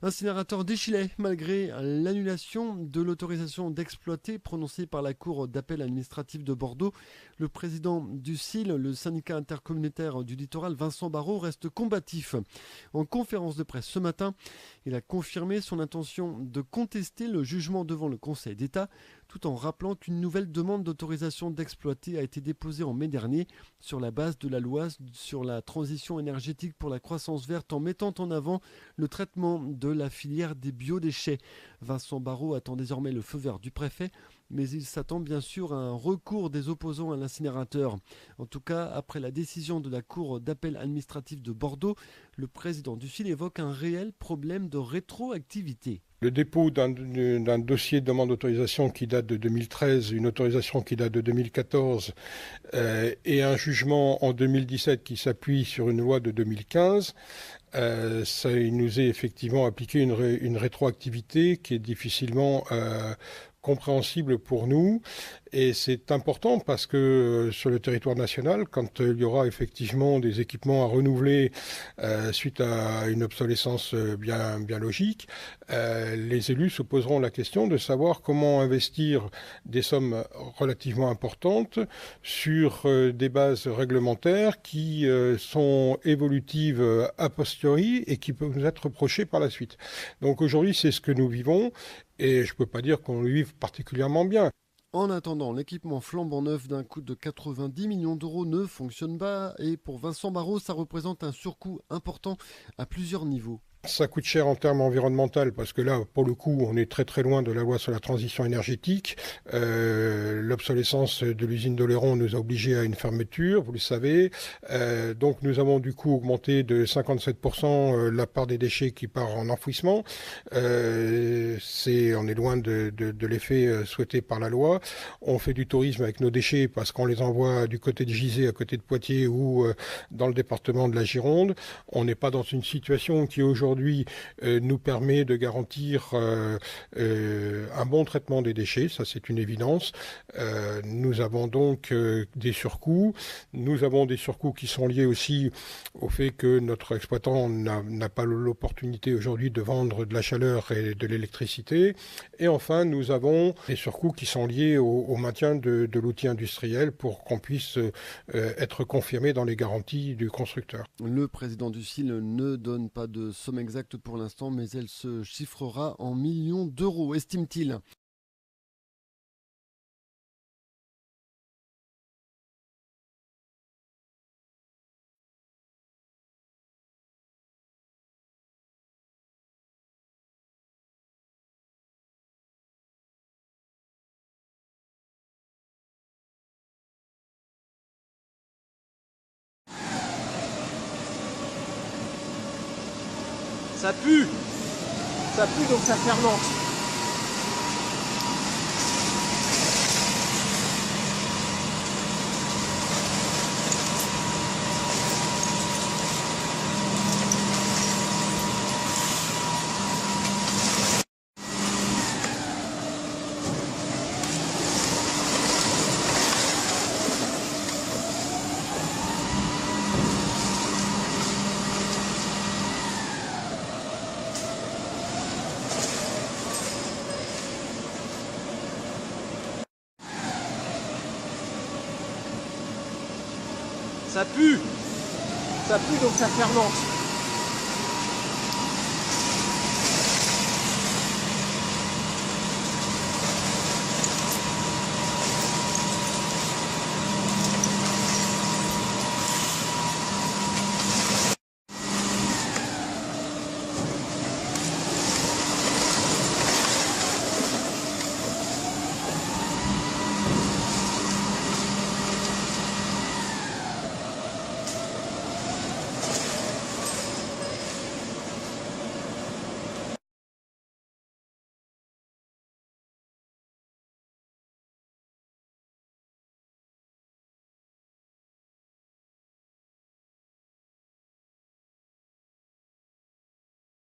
Incinérateur d'Échillais, malgré l'annulation de l'autorisation d'exploiter prononcée par la Cour d'appel administratif de Bordeaux. Le président du CIL, le syndicat intercommunautaire du littoral, Vincent Barrault, reste combatif. En conférence de presse ce matin, il a confirmé son intention de contester le jugement devant le Conseil d'État, tout en rappelant qu'une nouvelle demande d'autorisation d'exploiter a été déposée en mai dernier sur la base de la loi sur la transition énergétique pour la croissance verte, en mettant en avant le traitement de la filière des biodéchets. Vincent Barrault attend désormais le feu vert du préfet, mais il s'attend bien sûr à un recours des opposants à l'incinérateur. En tout cas, après la décision de la Cour d'appel administratif de Bordeaux, le président du CIL évoque un réel problème de rétroactivité. Le dépôt d'un dossier de demande d'autorisation qui date de 2013, une autorisation qui date de 2014 et un jugement en 2017 qui s'appuie sur une loi de 2015, il nous est effectivement appliqué une rétroactivité qui est difficilement compréhensible pour nous. Et c'est important parce que sur le territoire national, quand il y aura effectivement des équipements à renouveler suite à une obsolescence bien logique, les élus se poseront la question de savoir comment investir des sommes relativement importantes sur des bases réglementaires qui sont évolutives a posteriori et qui peuvent nous être reprochées par la suite. Donc aujourd'hui, c'est ce que nous vivons et je ne peux pas dire qu'on le vive particulièrement bien. En attendant, l'équipement flambant neuf d'un coût de 90 millions d'euros ne fonctionne pas et pour Vincent Barrault, ça représente un surcoût important à plusieurs niveaux. Ça coûte cher en termes environnementaux parce que là, pour le coup, on est très très loin de la loi sur la transition énergétique. L'obsolescence de l'usine d'Oléron nous a obligés à une fermeture, vous le savez. Donc nous avons du coup augmenté de 57% la part des déchets qui part en enfouissement. On est loin de l'effet souhaité par la loi. On fait du tourisme avec nos déchets parce qu'on les envoie du côté de Gizeh, à côté de Poitiers ou dans le département de la Gironde. On n'est pas dans une situation qui aujourd'hui nous permet de garantir un bon traitement des déchets, ça c'est une évidence. Nous avons donc des surcoûts. Nous avons des surcoûts qui sont liés aussi au fait que notre exploitant n'a pas l'opportunité aujourd'hui de vendre de la chaleur et de l'électricité. Et enfin, nous avons des surcoûts qui sont liés au maintien de l'outil industriel pour qu'on puisse être confirmé dans les garanties du constructeur. Le président du CIL ne donne pas de somme exacte pour l'instant, mais elle se chiffrera en millions d'euros, estime-t-il. Ça pue, donc ça fermente. Ça pue, donc ça fermente.